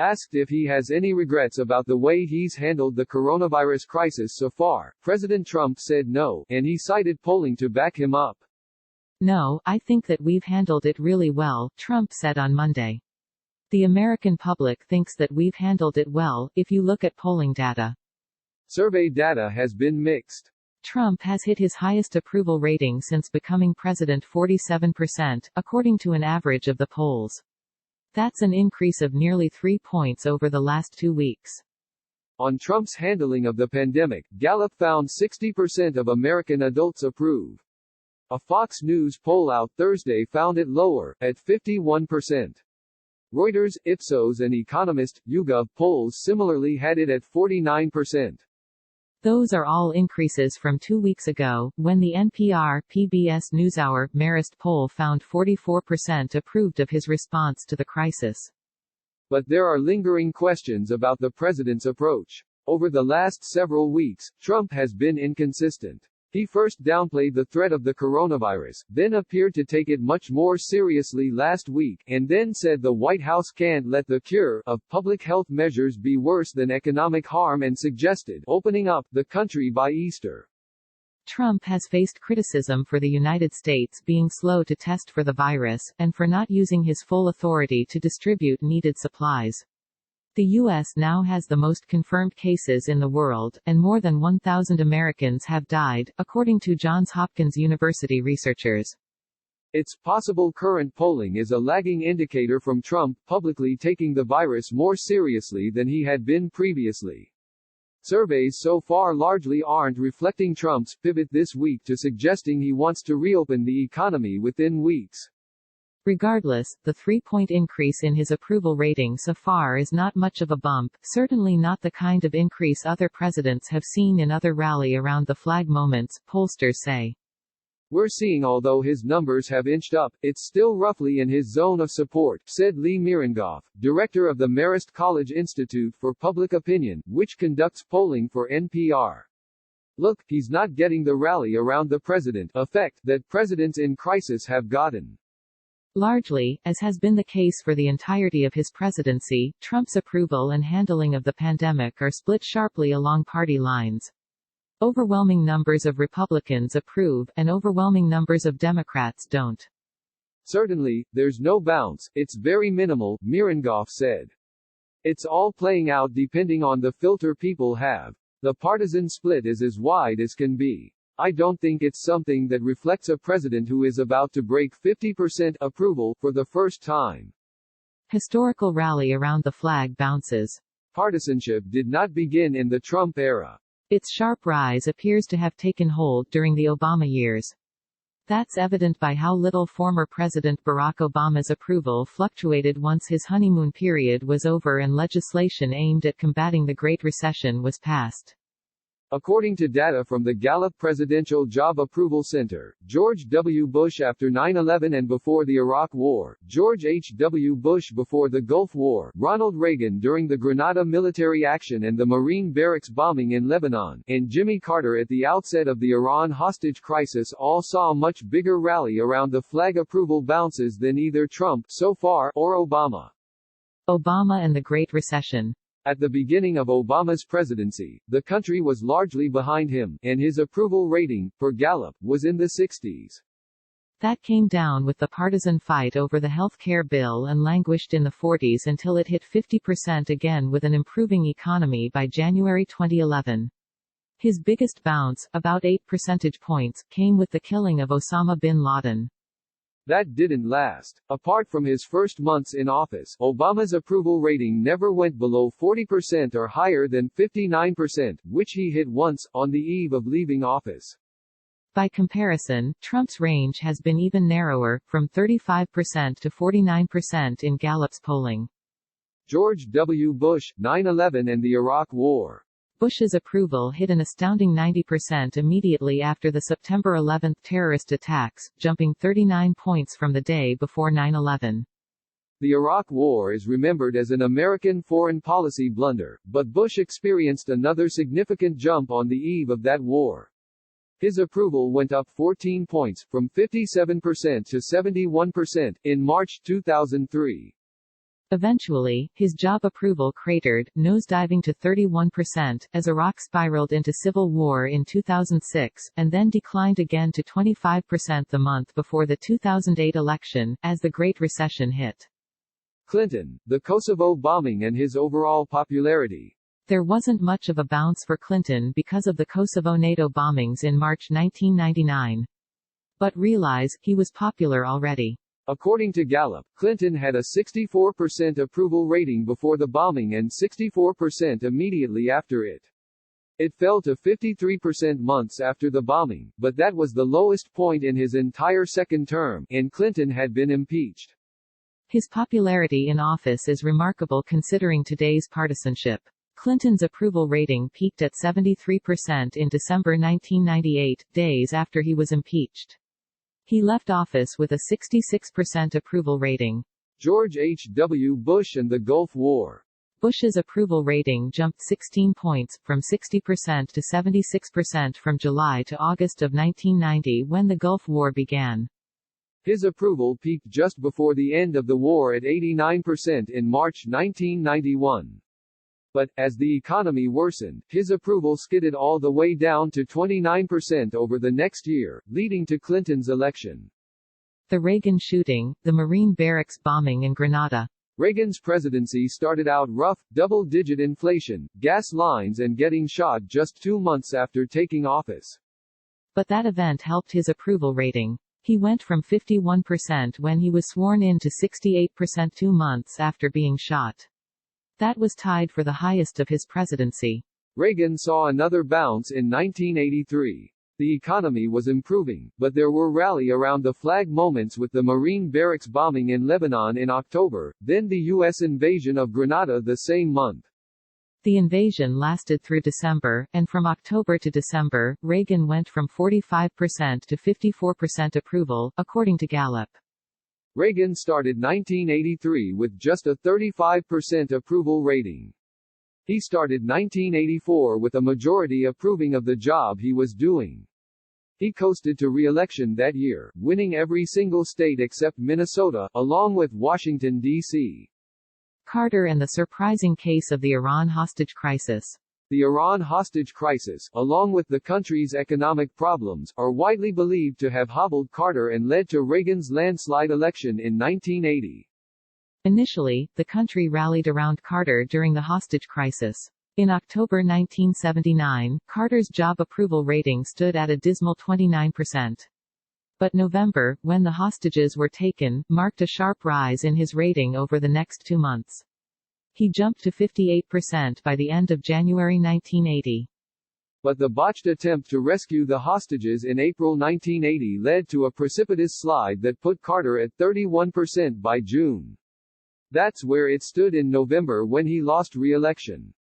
Asked if he has any regrets about the way he's handled the coronavirus crisis so far, President Trump said no, and he cited polling to back him up. "No, I think that we've handled it really well," Trump said on Monday. "The American public thinks that we've handled it well, if you look at polling data." Survey data has been mixed. Trump has hit his highest approval rating since becoming president, 47%, according to an average of the polls. That's an increase of nearly 3 points over the last 2 weeks. On Trump's handling of the pandemic, Gallup found 60% of American adults approve. A Fox News poll out Thursday found it lower, at 51%. Reuters, Ipsos and Economist, YouGov polls similarly had it at 49%. Those are all increases from 2 weeks ago, when the NPR-PBS NewsHour Marist poll found 44% approved of his response to the crisis. But there are lingering questions about the president's approach. Over the last several weeks, Trump has been inconsistent. He first downplayed the threat of the coronavirus, then appeared to take it much more seriously last week, and then said the White House can't let the cure of public health measures be worse than economic harm and suggested opening up the country by Easter. Trump has faced criticism for the United States being slow to test for the virus, and for not using his full authority to distribute needed supplies. The U.S. now has the most confirmed cases in the world, and more than 1,000 Americans have died, according to Johns Hopkins University researchers. It's possible current polling is a lagging indicator from Trump publicly taking the virus more seriously than he had been previously. Surveys so far largely aren't reflecting Trump's pivot this week to suggesting he wants to reopen the economy within weeks. Regardless, the 3-point increase in his approval rating so far is not much of a bump, certainly not the kind of increase other presidents have seen in other rally-around-the-flag moments, pollsters say. We're seeing although his numbers have inched up, it's still roughly in his zone of support, said Lee Mirengoff, director of the Marist College Institute for Public Opinion, which conducts polling for NPR. Look, he's not getting the rally around the president effect that presidents in crisis have gotten. Largely, as has been the case for the entirety of his presidency, Trump's approval and handling of the pandemic are split sharply along party lines. Overwhelming numbers of Republicans approve, and overwhelming numbers of Democrats don't. Certainly, there's no bounce, it's very minimal, Mirengoff said. It's all playing out depending on the filter people have. The partisan split is as wide as can be. I don't think it's something that reflects a president who is about to break 50% approval for the first time. Historical rally around the flag bounces. Partisanship did not begin in the Trump era. Its sharp rise appears to have taken hold during the Obama years. That's evident by how little former President Barack Obama's approval fluctuated once his honeymoon period was over and legislation aimed at combating the Great Recession was passed. According to data from the Gallup Presidential Job Approval Center, George W. Bush after 9/11 and before the Iraq War, George H. W. Bush before the Gulf War, Ronald Reagan during the Grenada military action and the Marine barracks bombing in Lebanon, and Jimmy Carter at the outset of the Iran hostage crisis all saw a much bigger rally around the flag approval bounces than either Trump so far or Obama. Obama and the Great Recession. At the beginning of Obama's presidency, the country was largely behind him, and his approval rating, per Gallup, was in the 60s. That came down with the partisan fight over the health care bill and languished in the 40s until it hit 50% again with an improving economy by January 2011. His biggest bounce, about 8 percentage points, came with the killing of Osama bin Laden. That didn't last. Apart from his first months in office, Obama's approval rating never went below 40% or higher than 59%, which he hit once, on the eve of leaving office. By comparison, Trump's range has been even narrower, from 35% to 49% in Gallup's polling. George W. Bush, 9/11 and the Iraq War. Bush's approval hit an astounding 90% immediately after the September 11 terrorist attacks, jumping 39 points from the day before 9/11. The Iraq War is remembered as an American foreign policy blunder, but Bush experienced another significant jump on the eve of that war. His approval went up 14 points, from 57% to 71%, in March 2003. Eventually, his job approval cratered, nosediving to 31%, as Iraq spiraled into civil war in 2006, and then declined again to 25% the month before the 2008 election, as the Great Recession hit. Clinton, the Kosovo bombing and his overall popularity. There wasn't much of a bounce for Clinton because of the Kosovo NATO bombings in March 1999. But realize, he was popular already. According to Gallup, Clinton had a 64% approval rating before the bombing and 64% immediately after it. It fell to 53% months after the bombing, but that was the lowest point in his entire second term, and Clinton had been impeached. His popularity in office is remarkable considering today's partisanship. Clinton's approval rating peaked at 73% in December 1998, days after he was impeached. He left office with a 66% approval rating. George H. W. Bush and the Gulf War. Bush's approval rating jumped 16 points, from 60% to 76% from July to August of 1990 when the Gulf War began. His approval peaked just before the end of the war at 89% in March 1991. But, as the economy worsened, his approval skidded all the way down to 29% over the next year, leading to Clinton's election. The Reagan shooting, the Marine barracks bombing in Grenada. Reagan's presidency started out rough, double-digit inflation, gas lines and getting shot just 2 months after taking office. But that event helped his approval rating. He went from 51% when he was sworn in to 68% 2 months after being shot. That was tied for the highest of his presidency. Reagan saw another bounce in 1983. The economy was improving, but there were rally-around-the-flag moments with the Marine barracks bombing in Lebanon in October, then the U.S. invasion of Grenada the same month. The invasion lasted through December, and from October to December, Reagan went from 45% to 54% approval, according to Gallup. Reagan started 1983 with just a 35% approval rating. He started 1984 with a majority approving of the job he was doing. He coasted to re-election that year, winning every single state except Minnesota, along with Washington, D.C. Carter and the surprising case of the Iran hostage crisis. The Iran hostage crisis, along with the country's economic problems, are widely believed to have hobbled Carter and led to Reagan's landslide election in 1980. Initially, the country rallied around Carter during the hostage crisis. In October 1979, Carter's job approval rating stood at a dismal 29%. But November, when the hostages were taken, marked a sharp rise in his rating over the next 2 months. He jumped to 58% by the end of January 1980. But the botched attempt to rescue the hostages in April 1980 led to a precipitous slide that put Carter at 31% by June. That's where it stood in November when he lost re-election.